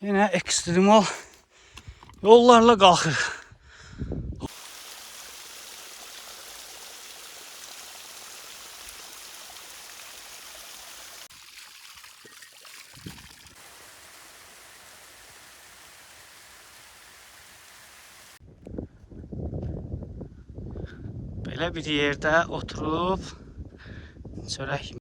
Yine ekstremal yollarla qalxır. Belə bir yerdə oturub çörək.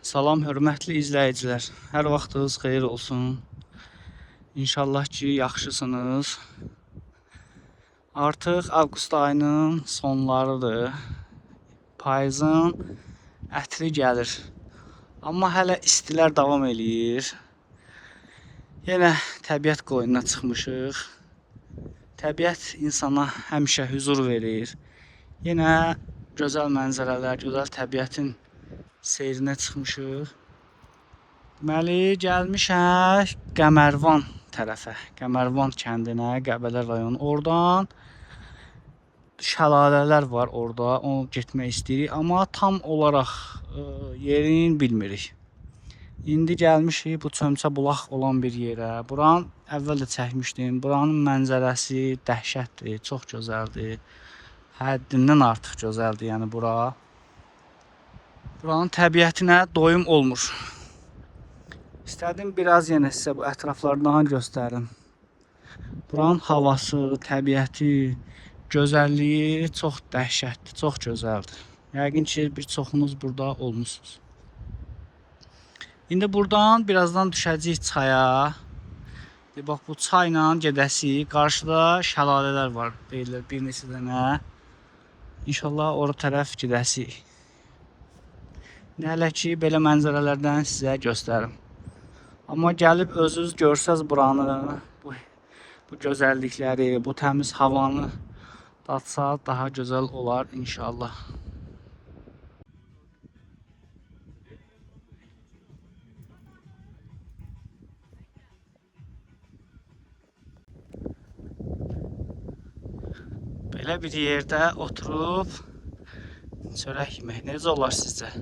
Salam hörmətli izləyicilər. Hər vaxtınız xeyir olsun. İnşallah ki yaxşısınız. Artıq avqust ayının sonlarıdır. Payızın ətri gəlir. Amma hələ istilər davam eləyir. Yenə təbiət qoynuna çıxmışıq. Təbiət insana həmişə huzur verir. Yenə gözəl mənzərələr, gözəl təbiətin seyrinə çıxmışıq. Deməli, gəlmişək Qəmərvan tərəfə, Qəmərvan kəndinə, Qəbələ rayonu. Oradan şəlalələr var orada, onu getmək istəyirik. Amma tam olaraq yerini bilmirik. İndi gəlmişik bu Çömçə bulaq olan bir yerə. Buranın əvvəl də çəkmişdim. Buranın mənzərəsi dəhşətdir, çox gözəldir. Həddindən artıq gözəldir, yəni bura. Buranın təbiətinə doyum olmur. İstədim biraz yenə sizə bu ətraflardan göstərim. Buranın havası, təbiəti, gözəlliyi çox dəhşətdir, çox gözəldir. Yəqin ki, bir çoxunuz burada olmusunuz. İndi buradan birazdan düşəcəyik çaya. Bax, bu çayla gedəsik. Qarşıda şəlalələr var, deyirlər, bir neçə dənə. İnşallah ora tərəf gedəsik. Hələ ki, belə mənzərələrdən sizə göstərim. Amma gəlib özünüz görsəz buranı, bu gözəllikləri, bu təmiz havanı tatsaq daha gözəl olar inşallah. Belə bir yerdə oturub çörək yemək necə olar sizcə?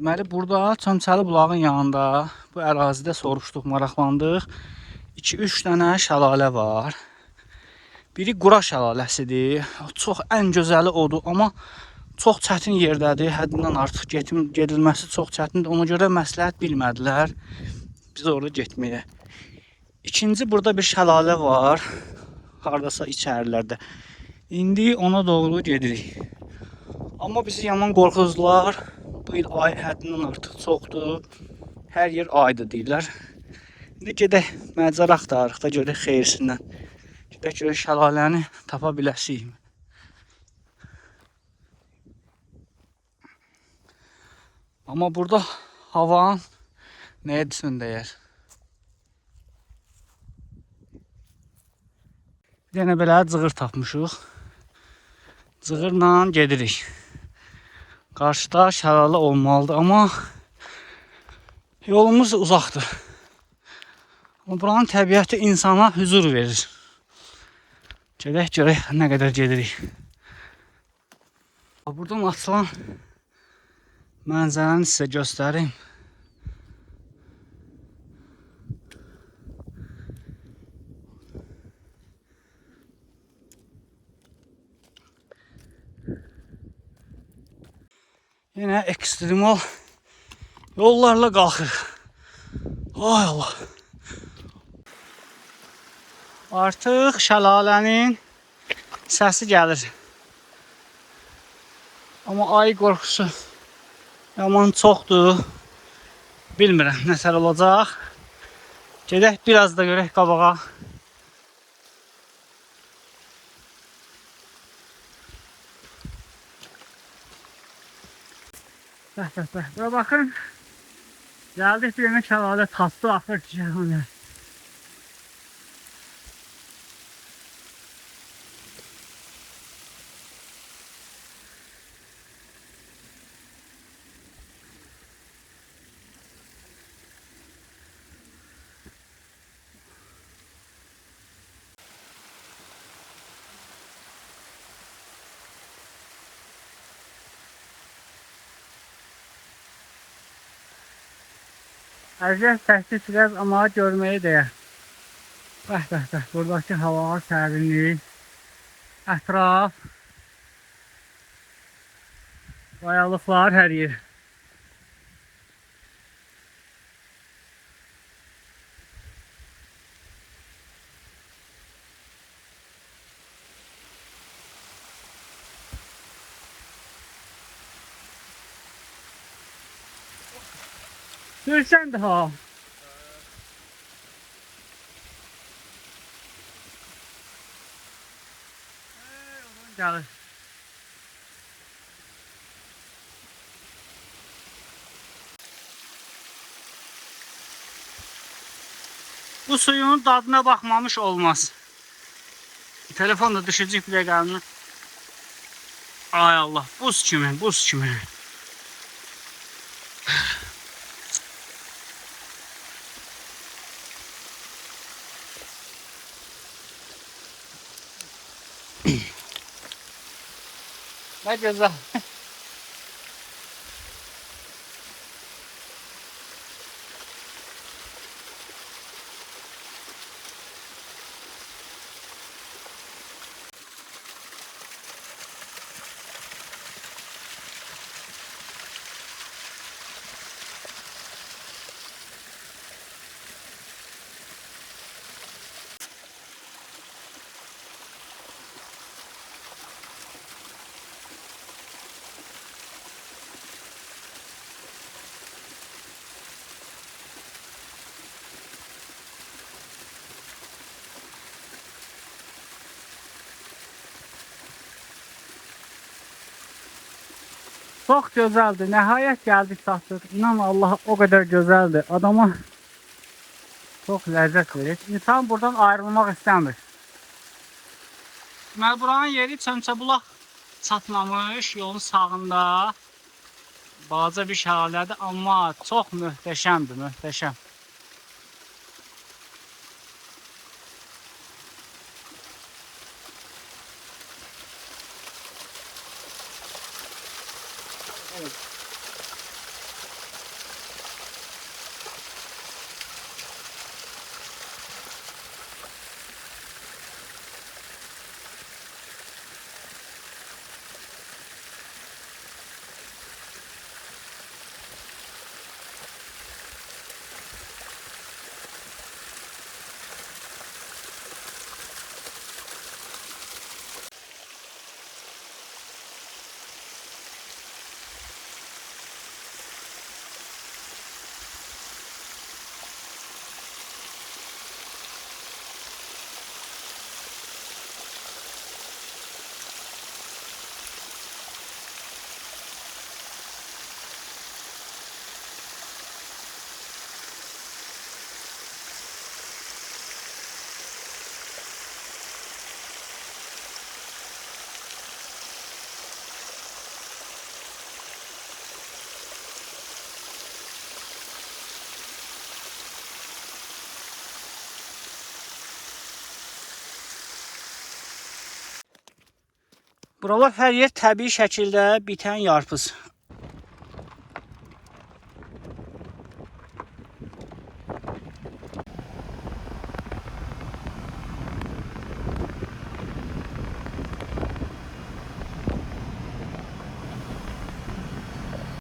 Deməli, burada Çömçəli bulağın yanında bu ərazidə soruşduq, maraqlandıq. 2-3 dənə şəlalə var. Biri Qura şəlaləsidir. Çox ən gözəli odur, amma çox çətin yerdədir. Həddindən artıq gedilməsi çox çətindir. Ona görə məsləhət bilmədilər biz orada getməyə. İkinci burada bir şəlalə var. Hardasa içərilərdə. İndi ona doğru gedirik. Amma bizi yaman qorxuzdular. Bu il ay həddindən artıq çoxdur. Hər yer aydır deyirlər. İndi gedək mənzərə axtarırıq da görək xeyirsindən. Gedək görək şəlaləni tapa biləsik. Amma burada havan nəyə desin deyər. Bir dənə belə cığır tapmışıq. Cığırla gedirik. Qarşıda şəlalə olmalıdır, amma yolumuz uzaqdır. Amma buranın təbiəti insana huzur verir. Gedək görək nə qədər gedirik. Buradan açılan mənzərəni sizə göstərim. Yine ekstremal Yollarla qalxırıq. Ay Allah. Artıq şəlalənin səsi gəlir. Amma ay qorxusu yaman çoxdur. Bilmirəm nətər olacaq. Gedək biraz da görək qabağa. Bura baxın. Gəldik bir yana şəlalə tasdı axır ki. Əziyyət çəkdik biraz, amma görməyə dəyər. Bəh, buradakı hava, sərinlik, ətraf, qayalıqlar hər yer. Görsəndir ha. Oradan gəlir. Bu suyun dadına baxmamış olmaz. Telefon da düşəcək bir dəqiqə. Ay Allah, buz kimi, buz kimi. Ne güzel. Çok güzeldi. Nihayet geldik tatlık. İnan Allah o kadar güzeldi. Adama çok lezzet verir. İnsan buradan ayrılmak istemiyor. Buranın yeri Çəmçəbulaq çatlamış yolun sağında. Balaca bir şəlalədir, amma çox möhtəşəmdir, möhtəşəm. Evet. Buralar hər yer təbii şəkildə bitən yarpız.